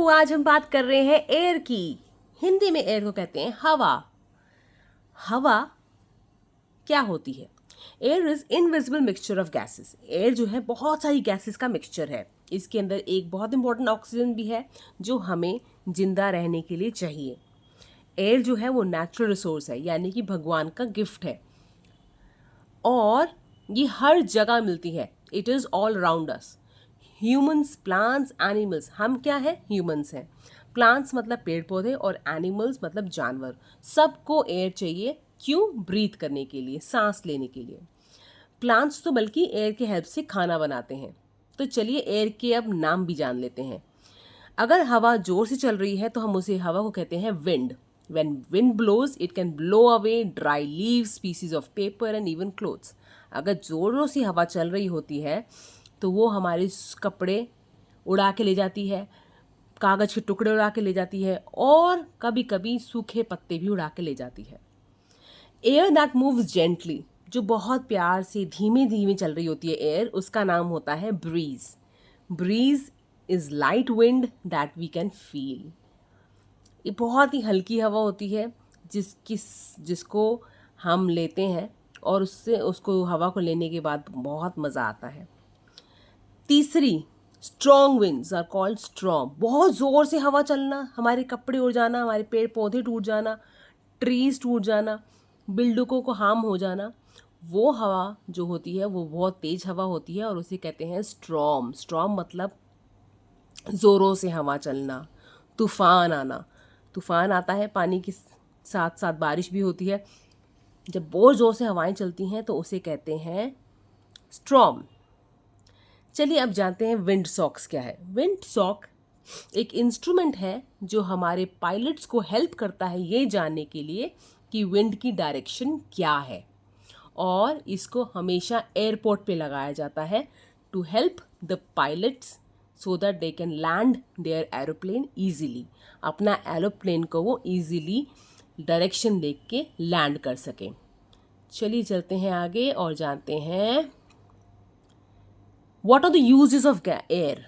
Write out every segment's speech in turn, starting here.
आज हम बात कर रहे हैं एयर की। हिंदी में एयर को कहते हैं हवा। हवा क्या होती है? Air is invisible mixture of gases. Air जो है बहुत सारी गैसेस का मिक्सचर है। इसके अंदर एक बहुत इंपॉर्टेंट ऑक्सीजन भी है जो हमें जिंदा रहने के लिए चाहिए। एयर जो है वो नेचुरल रिसोर्स है, यानी कि भगवान का गिफ्ट है और ये हर जगह मिलती है। It is all around us. Humans, plants, animals. हम क्या है? ह्यूमंस हैं। प्लांट्स मतलब पेड़ पौधे और एनिमल्स मतलब जानवर। सबको एयर चाहिए। क्यों? ब्रीथ करने के लिए, सांस लेने के लिए। प्लांट्स तो बल्कि एयर के हेल्प से खाना बनाते हैं। तो चलिए एयर के अब नाम भी जान लेते हैं। अगर हवा जोर से चल रही है तो हम उसे हवा को कहते हैं wind. When wind blows, it can blow away dry leaves, pieces of paper and even clothes. अगर जोरों से हवा चल रही होती है तो वो हमारे कपड़े उड़ा के ले जाती है, कागज़ के टुकड़े उड़ा के ले जाती है और कभी कभी सूखे पत्ते भी उड़ा के ले जाती है। एयर दैट मूव्स जेंटली, जो बहुत प्यार से धीमे धीमे चल रही होती है एयर, उसका नाम होता है breeze. Breeze is light wind that we can feel. ये बहुत ही हल्की हवा होती है जिसको हम लेते हैं और उसको हवा को लेने के बाद बहुत मज़ा आता है। तीसरी, strong winds are called strong. बहुत ज़ोर से हवा चलना, हमारे कपड़े उड़ जाना, हमारे पेड़ पौधे टूट जाना, ट्रीज टूट जाना, बिल्डिंगों को हार्म हो जाना, वो हवा जो होती है वो बहुत तेज़ हवा होती है और उसे कहते हैं स्ट्रॉम। स्ट्रॉम मतलब ज़ोरों से हवा चलना, तूफ़ान आना। तूफ़ान आता है, पानी के साथ साथ बारिश भी होती है। जब बहुत ज़ोर से हवाएं चलती हैं तो उसे कहते हैं स्ट्रॉम। चलिए अब जानते हैं विंड सॉक्स क्या है। विंड सॉक एक इंस्ट्रूमेंट है जो हमारे पायलट्स को हेल्प करता है ये जानने के लिए कि विंड की डायरेक्शन क्या है, और इसको हमेशा एयरपोर्ट पे लगाया जाता है to help the pilots so that they can land their aeroplane easily. अपना एरोप्लेन को वो ईजीली डायरेक्शन देख के लैंड कर सकें। चलिए चलते हैं आगे और जानते हैं what are the uses of air.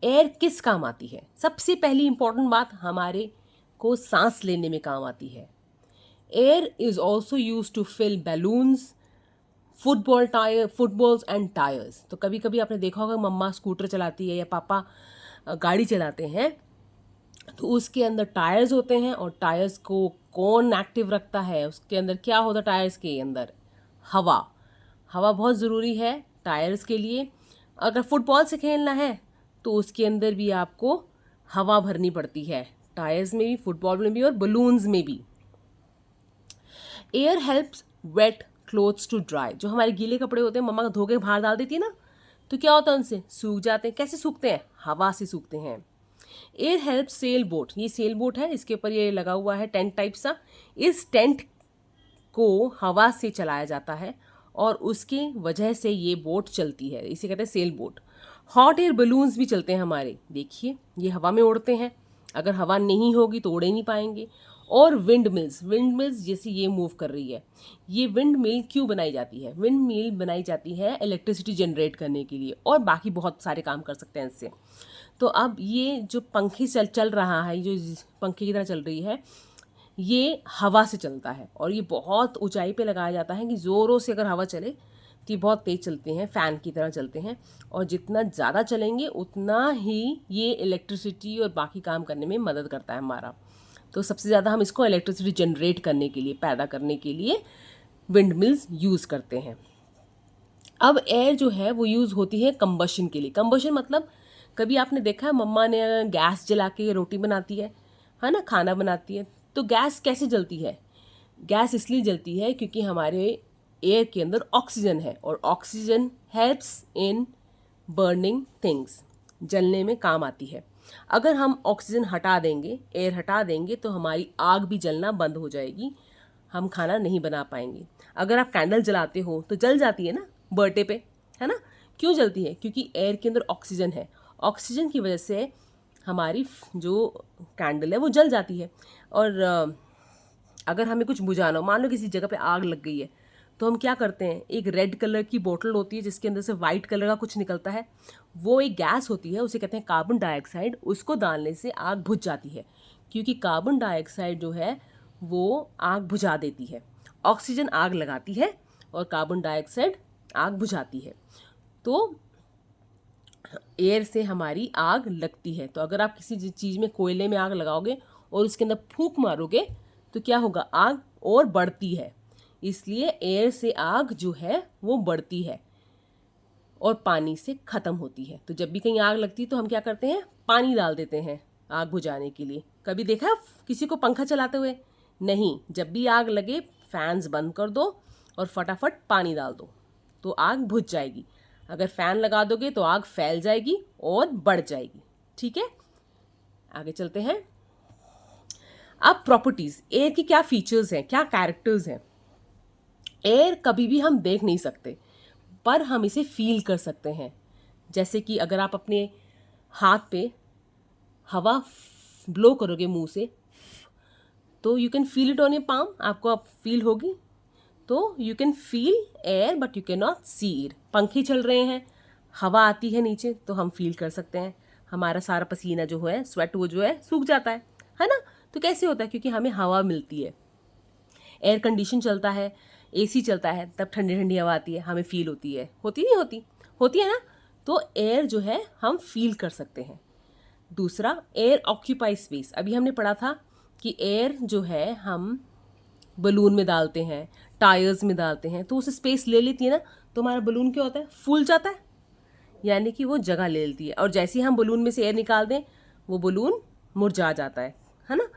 Air किस काम आती है? सबसे पहली इंपॉर्टेंट बात, हमारे को सांस लेने में काम आती है। Air is also use to fill balloons, footballs and tyres. तो कभी कभी आपने देखा होगा मम्मा स्कूटर चलाती है या पापा गाड़ी चलाते हैं तो उसके अंदर टायर्स होते हैं और टायर्स को कौन एक्टिव रखता है? उसके अंदर क्या होता है? टायर्स के अंदर हवा। हवा बहुत ज़रूरी है टायर्स के लिए। अगर फुटबॉल से खेलना है तो उसके अंदर भी आपको हवा भरनी पड़ती है, टायर्स में भी, फुटबॉल में भी और बलून्स में भी। Air helps wet clothes to dry. जो हमारे गीले कपड़े होते हैं मम्मा धो के बाहर डाल देती है ना, तो क्या होता है? उनसे सूख जाते हैं। कैसे सूखते हैं? हवा से सूखते हैं। Air help sail boat. ये सेल बोट है, इसके ऊपर ये लगा हुआ है टेंट टाइप सा। इस टेंट को हवा से चलाया जाता है और उसके वजह से ये बोट चलती है, इसे कहते हैं sail boat. Hot air balloons भी चलते हैं हमारे, देखिए ये हवा में उड़ते हैं। अगर हवा नहीं होगी तो उड़ ही नहीं पाएंगे। और विंड मिल्स जैसे ये मूव कर रही है, ये विंड मिल क्यों बनाई जाती है? विंड मिल बनाई जाती है इलेक्ट्रिसिटी जनरेट करने के लिए और बाकी बहुत सारे काम कर सकते हैं इससे। तो अब ये जो पंखे चल रहा है, जो पंखे की तरह चल रही है, ये हवा से चलता है और ये बहुत ऊंचाई पे लगाया जाता है कि ज़ोरों से अगर हवा चले तो ये बहुत तेज़ चलते हैं, फ़ैन की तरह चलते हैं और जितना ज़्यादा चलेंगे उतना ही ये इलेक्ट्रिसिटी और बाकी काम करने में मदद करता है हमारा। तो सबसे ज़्यादा हम इसको इलेक्ट्रिसिटी जनरेट करने के लिए, पैदा करने के लिए विंड मिल्स यूज़ करते हैं। अब एयर जो है वो यूज़ होती है कंबशन के लिए। कंबशन मतलब कभी आपने देखा है मम्मा ने गैस जला के रोटी बनाती है ना, खाना बनाती है, तो गैस कैसे जलती है? गैस इसलिए जलती है क्योंकि हमारे एयर के अंदर ऑक्सीजन है और oxygen helps in burning things, जलने में काम आती है। अगर हम ऑक्सीजन हटा देंगे, एयर हटा देंगे, तो हमारी आग भी जलना बंद हो जाएगी, हम खाना नहीं बना पाएंगे। अगर आप कैंडल जलाते हो तो जल जाती है ना बर्थडे पे, है ना? क्यों जलती है? क्योंकि एयर के अंदर ऑक्सीजन है। ऑक्सीजन की वजह से हमारी जो कैंडल है वो जल जाती है। और अगर हमें कुछ बुझाना हो, मान लो किसी जगह पे आग लग गई है, तो हम क्या करते हैं, एक रेड कलर की बोतल होती है जिसके अंदर से वाइट कलर का कुछ निकलता है, वो एक गैस होती है, उसे कहते हैं कार्बन डाइऑक्साइड। उसको डालने से आग बुझ जाती है, क्योंकि कार्बन डाइऑक्साइड जो है वो आग बुझा देती है। ऑक्सीजन आग लगाती है और कार्बन डाइऑक्साइड आग बुझाती है। तो एयर से हमारी आग लगती है। तो अगर आप किसी चीज़ में, कोयले में आग लगाओगे और उसके अंदर फूंक मारोगे तो क्या होगा, आग और बढ़ती है। इसलिए एयर से आग जो है वो बढ़ती है और पानी से ख़त्म होती है। तो जब भी कहीं आग लगती है तो हम क्या करते हैं, पानी डाल देते हैं आग बुझाने के लिए। कभी देखा है किसी को पंखा चलाते हुए? नहीं। जब भी आग लगे फैंस बंद कर दो और फटाफट पानी डाल दो तो आग बुझ जाएगी। अगर फ़ैन लगा दोगे तो आग फैल जाएगी और बढ़ जाएगी। ठीक है, आगे चलते हैं। अब प्रॉपर्टीज़, एयर की क्या फीचर्स हैं, क्या कैरेक्टर्स हैं। एयर कभी भी हम देख नहीं सकते, पर हम इसे फील कर सकते हैं। जैसे कि अगर आप अपने हाथ पे हवा ब्लो करोगे मुंह से, तो you can feel it on your palm, आपको अब फील होगी। तो you can feel air but you can not see it. पंखे चल रहे हैं, हवा आती है नीचे, तो हम फील कर सकते हैं। हमारा सारा पसीना जो है, स्वेट, वो जो है सूख जाता है ना। तो कैसे होता है, क्योंकि हमें हवा मिलती है। एयर कंडीशन चलता है, एसी चलता है, तब ठंडी ठंडी हवा आती है, हमें फील होती है। होती नहीं होती? होती है ना। तो एयर जो है हम फील कर सकते हैं। दूसरा, एयर ऑक्यूपाई स्पेस। अभी हमने पढ़ा था कि एयर जो है हम बलून में डालते हैं, टायर्स में डालते हैं, तो उसे स्पेस ले लेती है ना। तो हमारा बलून क्या होता है, फूल जाता है, यानी कि वो जगह ले लेती है। और जैसे ही हम बलून में से एयर निकाल दें, वो बलून मुरझा जाता है ना।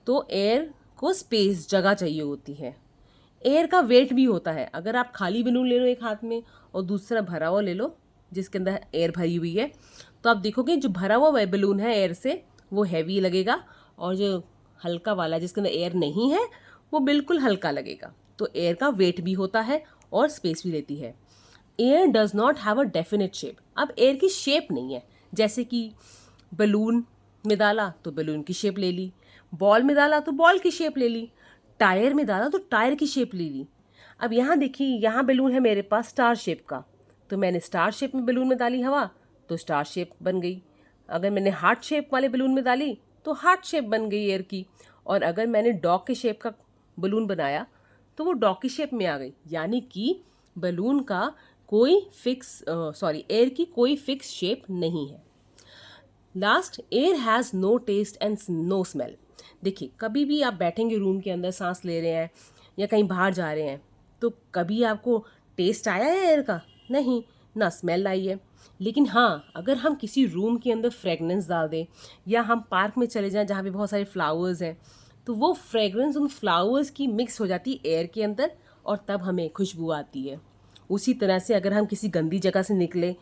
तो एयर को स्पेस, जगह चाहिए होती है। एयर का वेट भी होता है। अगर आप खाली बलून ले लो एक हाथ में और दूसरा भरा हुआ ले लो जिसके अंदर एयर भरी हुई है, तो आप देखोगे जो भरा हुआ बलून है एयर से, वो हैवी लगेगा, और जो हल्का वाला जिसके अंदर एयर नहीं है वो बिल्कुल हल्का लगेगा। तो एयर का वेट भी होता है और स्पेस भी लेती है। Air does not have a definite shape. अब एयर की शेप नहीं है, जैसे कि बलून में डाला तो बलून की शेप ले ली, बॉल में डाला तो बॉल की शेप ले ली, टायर में डाला तो टायर की शेप ले ली। अब यहाँ देखिए, यहाँ बलून है मेरे पास स्टार शेप का, तो मैंने स्टार शेप में बलून में डाली हवा तो स्टार शेप बन गई। अगर मैंने हार्ट शेप वाले बलून में डाली तो हार्ट शेप बन गई एयर की। और अगर मैंने डॉग के शेप का बलून बनाया तो वो डॉग की शेप में आ गई। यानी कि बलून का कोई एयर की कोई फिक्स शेप नहीं है। Last, air has no taste and no smell. देखिए, कभी भी आप बैठेंगे रूम के अंदर, सांस ले रहे हैं या कहीं बाहर जा रहे हैं, तो कभी आपको टेस्ट आया है एयर का? नहीं ना, स्मेल आई है। लेकिन हाँ, अगर हम किसी रूम के अंदर फ्रेगनेंस डाल दें या हम पार्क में चले जाएं जहाँ पे बहुत सारे फ्लावर्स हैं, तो वो फ्रेगरेंस उन फ्लावर्स की मिक्स हो जाती है एयर के अंदर और तब हमें खुशबू आती है। उसी तरह से अगर हम किसी गंदी जगह से निकले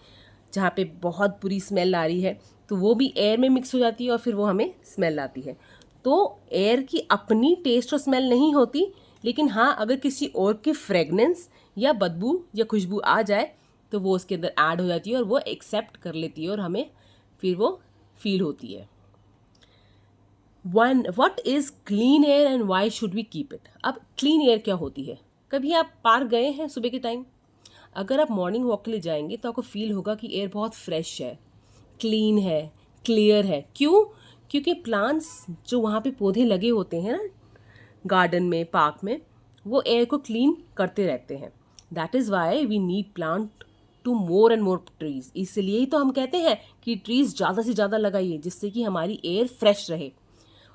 जहाँ पे बहुत बुरी स्मेल आ रही है, तो वो भी एयर में मिक्स हो जाती है और फिर वो हमें स्मेल आती है। तो एयर की अपनी टेस्ट और स्मेल नहीं होती, लेकिन हाँ, अगर किसी और की फ्रेगनेंस या बदबू या खुशबू आ जाए तो वो उसके अंदर ऐड हो जाती है और वो एक्सेप्ट कर लेती है और हमें फिर वो फील होती है। What is clean air and why should we keep it. अब क्लीन एयर क्या होती है? कभी आप पार्क गए हैं सुबह के टाइम? अगर आप मॉर्निंग वॉक के लिए जाएंगे तो आपको फील होगा कि एयर बहुत फ्रेश है, क्लीन है, क्लियर है। क्यों? क्योंकि प्लांट्स जो वहाँ पे पौधे लगे होते हैं ना, गार्डन में, पार्क में, वो एयर को क्लीन करते रहते हैं। That is why we need plant to more and more trees. इसलिए ही तो हम कहते हैं कि ट्रीज़ ज़्यादा से ज़्यादा लगाइए, जिससे कि हमारी एयर फ्रेश रहे।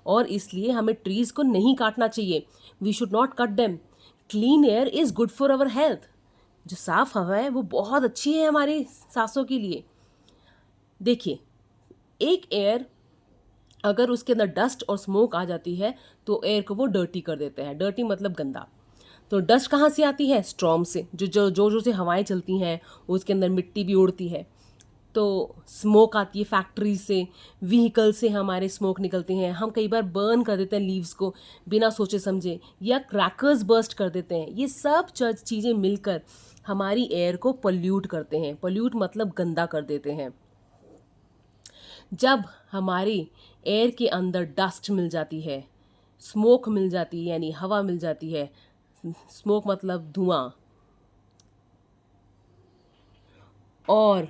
और इसलिए हमें ट्रीज़ को नहीं काटना चाहिए। We should not cut them. Clean air is good for our health. जो साफ़ हवा है वो बहुत अच्छी है हमारी सांसों के लिए। देखिए, एक एयर अगर उसके अंदर डस्ट और स्मोक आ जाती है तो एयर को वो डर्टी कर देते हैं। डर्टी मतलब गंदा। तो डस्ट कहाँ से आती है? स्ट्रॉम से। जो से हवाएं चलती हैं उसके अंदर मिट्टी भी उड़ती है, तो स्मोक आती है फैक्ट्री से, व्हीकल से हमारे स्मोक निकलते हैं। हम कई बार बर्न कर देते हैं लीव्स को बिना सोचे समझे, या क्रैकर्स बर्स्ट कर देते हैं। ये सब चीज़ें मिलकर हमारी एयर को पोल्यूट करते हैं। पोल्यूट मतलब गंदा कर देते हैं। जब हमारी एयर के अंदर डस्ट मिल जाती है, स्मोक मिल जाती है, यानी हवा मिल जाती है, स्मोक मतलब धुआं, और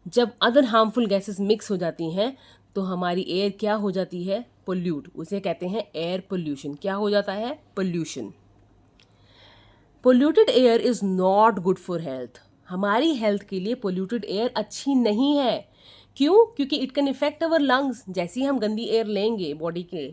जब अदर हार्मफुल गैसेस मिक्स हो जाती हैं तो हमारी एयर क्या हो जाती है? पोल्यूट। उसे कहते हैं एयर पोल्यूशन। क्या हो जाता है? Pollution. Polluted air is not good for health. हमारी हेल्थ के लिए पोल्यूटेड एयर अच्छी नहीं है। क्यों? क्योंकि it can effect our lungs. जैसे ही हम गंदी एयर लेंगे बॉडी के,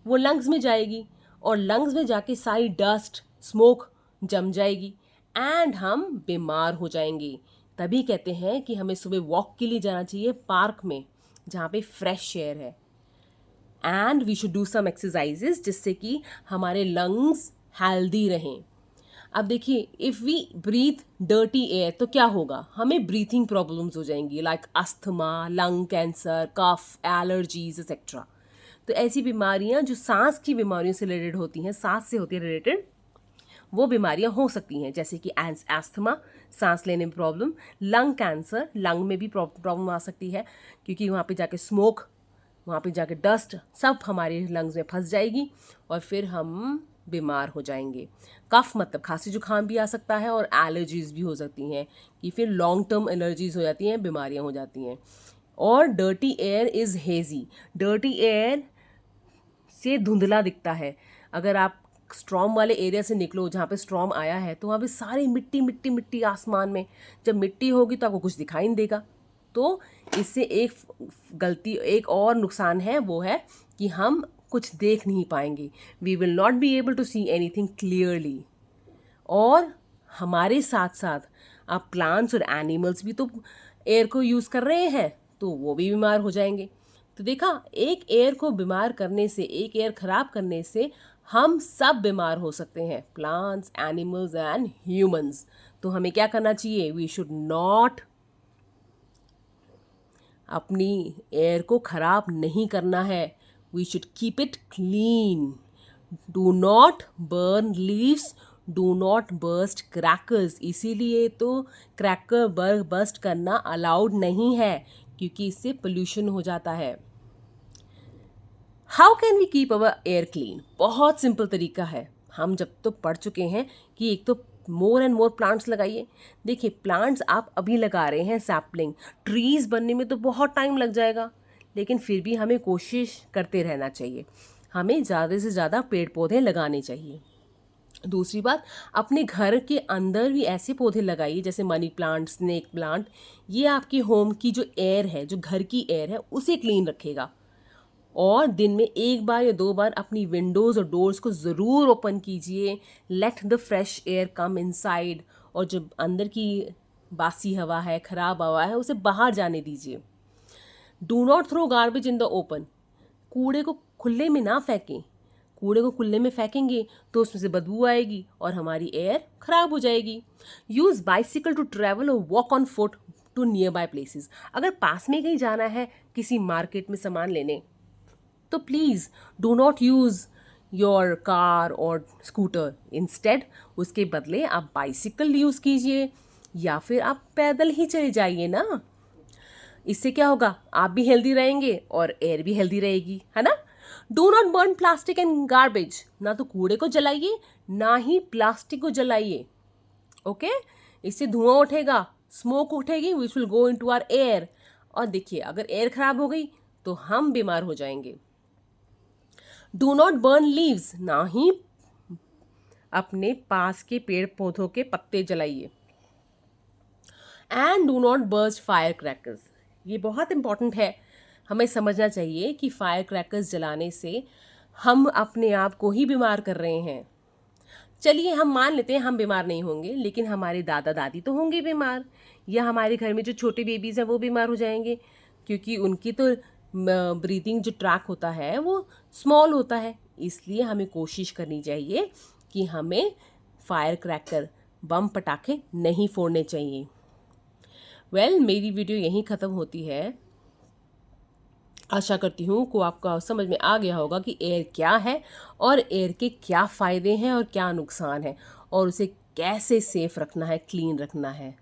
वो लंग्स में जाएगी और लंग्स में जाके सारी डस्ट, स्मोक जम जाएगी एंड हम बीमार हो जाएंगे। तभी कहते हैं कि हमें सुबह वॉक के लिए जाना चाहिए पार्क में जहाँ पे फ्रेश एयर है, and we should do some exercises जिससे कि हमारे लंग्स हेल्दी रहें। अब देखिए, if we breathe dirty air तो क्या होगा? हमें ब्रीथिंग प्रॉब्लम्स हो जाएंगी, like asthma, lung cancer, cough, allergies etcetera. तो ऐसी बीमारियां जो सांस की बीमारियों से रिलेटेड होती हैं, सांस से होती है रिलेटेड, वो बीमारियां हो सकती हैं, जैसे कि अस्थमा, सांस लेने में प्रॉब्लम, लंग कैंसर, लंग में भी प्रॉब्लम आ सकती है क्योंकि वहाँ पे जाके स्मोक, वहाँ पे जाके डस्ट सब हमारे लंग्स में फंस जाएगी और फिर हम बीमार हो जाएंगे। कफ मतलब खांसी जुकाम भी आ सकता है और एलर्जीज भी हो सकती हैं कि फिर लॉन्ग टर्म एलर्जीज हो जाती हैं, बीमारियां हो जाती हैं। और dirty air is hazy. Dirty air से धुंधला दिखता है। अगर आप स्ट्रॉम वाले एरिया से निकलो जहाँ पे स्ट्रॉम आया है तो वहाँ पे सारी मिट्टी मिट्टी मिट्टी आसमान में। जब मिट्टी होगी तो आपको कुछ दिखाई नहीं देगा। तो इससे एक और नुकसान है, वो है कि हम कुछ देख नहीं पाएंगे। We will not be able to see anything clearly. और हमारे साथ साथ आप प्लांट्स और एनिमल्स भी तो एयर को यूज़ कर रहे हैं, तो वो भी बीमार हो जाएंगे। तो देखा, एक एयर को बीमार करने से, एक एयर खराब करने से हम सब बीमार हो सकते हैं, प्लांट्स, एनिमल्स एंड ह्यूमंस। तो हमें क्या करना चाहिए? वी शुड नॉट अपनी एयर को खराब नहीं करना है। We should keep it clean. Do not burn leaves, do not burst crackers. इसीलिए तो क्रैकर बर्स्ट करना अलाउड नहीं है, क्योंकि इससे पोल्यूशन हो जाता है। How can we keep our air clean? बहुत सिंपल तरीका है। हम जब तो पढ़ चुके हैं कि एक तो मोर एंड मोर प्लांट्स लगाइए। देखिए, प्लांट्स आप अभी लगा रहे हैं, सैपलिंग, ट्रीज बनने में तो बहुत टाइम लग जाएगा, लेकिन फिर भी हमें कोशिश करते रहना चाहिए। हमें ज़्यादा से ज़्यादा पेड़ पौधे लगाने चाहिए। दूसरी बात, अपने घर के अंदर भी ऐसे पौधे लगाइए जैसे मनी प्लांट, स्नेक प्लांट। ये आपके होम की जो एयर है, जो घर की एयर है, उसे क्लीन रखेगा। और दिन में 1 बार या 2 बार अपनी विंडोज़ और डोर्स को ज़रूर ओपन कीजिए। Let the fresh air come inside. और जो अंदर की बासी हवा है, ख़राब हवा है, उसे बाहर जाने दीजिए। Do not throw garbage in the open. कूड़े को खुले में ना फेंकें। कूड़े को खुले में फेंकेंगे तो उसमें से बदबू आएगी और हमारी एयर ख़राब हो जाएगी। यूज़ बाइसिकल टू ट्रैवल और walk on foot to nearby places. अगर पास में कहीं जाना है किसी मार्केट में सामान लेने, तो please do not use your car और स्कूटर। इंस्टेड उसके बदले आप बाइसिकल यूज़ कीजिए या फिर आप पैदल ही चले जाइए ना। इससे क्या होगा? आप भी हेल्दी रहेंगे और एयर भी हेल्दी रहेगी, है ना। Do not burn plastic and garbage. ना तो कूड़े को जलाइए, ना ही प्लास्टिक को जलाइए। ओके, इससे धुआं उठेगा, स्मोक उठेगी, which will go into our air. और देखिए, अगर एयर खराब हो गई तो हम बीमार हो जाएंगे। Do not burn leaves. ना ही अपने पास के पेड़ पौधों के पत्ते जलाइए। And do not burst fire crackers. ये बहुत इंपॉर्टेंट है। हमें समझना चाहिए कि फायर क्रैकर्स जलाने से हम अपने आप को ही बीमार कर रहे हैं। चलिए, हम मान लेते हैं हम बीमार नहीं होंगे, लेकिन हमारे दादा दादी तो होंगे बीमार, या हमारे घर में जो छोटे बेबीज़ हैं वो बीमार हो जाएंगे, क्योंकि उनकी तो ब्रीदिंग जो ट्रैक होता है वो स्मॉल होता है। इसलिए हमें कोशिश करनी चाहिए कि हमें फायर क्रैकर, बम पटाखे नहीं फोड़ने चाहिए। मेरी वीडियो यहीं ख़त्म होती है। आशा करती हूँ को आपका समझ में आ गया होगा कि एयर क्या है और एयर के क्या फ़ायदे हैं और क्या नुकसान है, और उसे कैसे सेफ रखना है, क्लीन रखना है।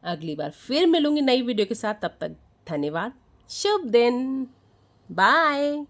अगली बार फिर मिलूंगी नई वीडियो के साथ। तब तक धन्यवाद। शुभ दिन। बाय।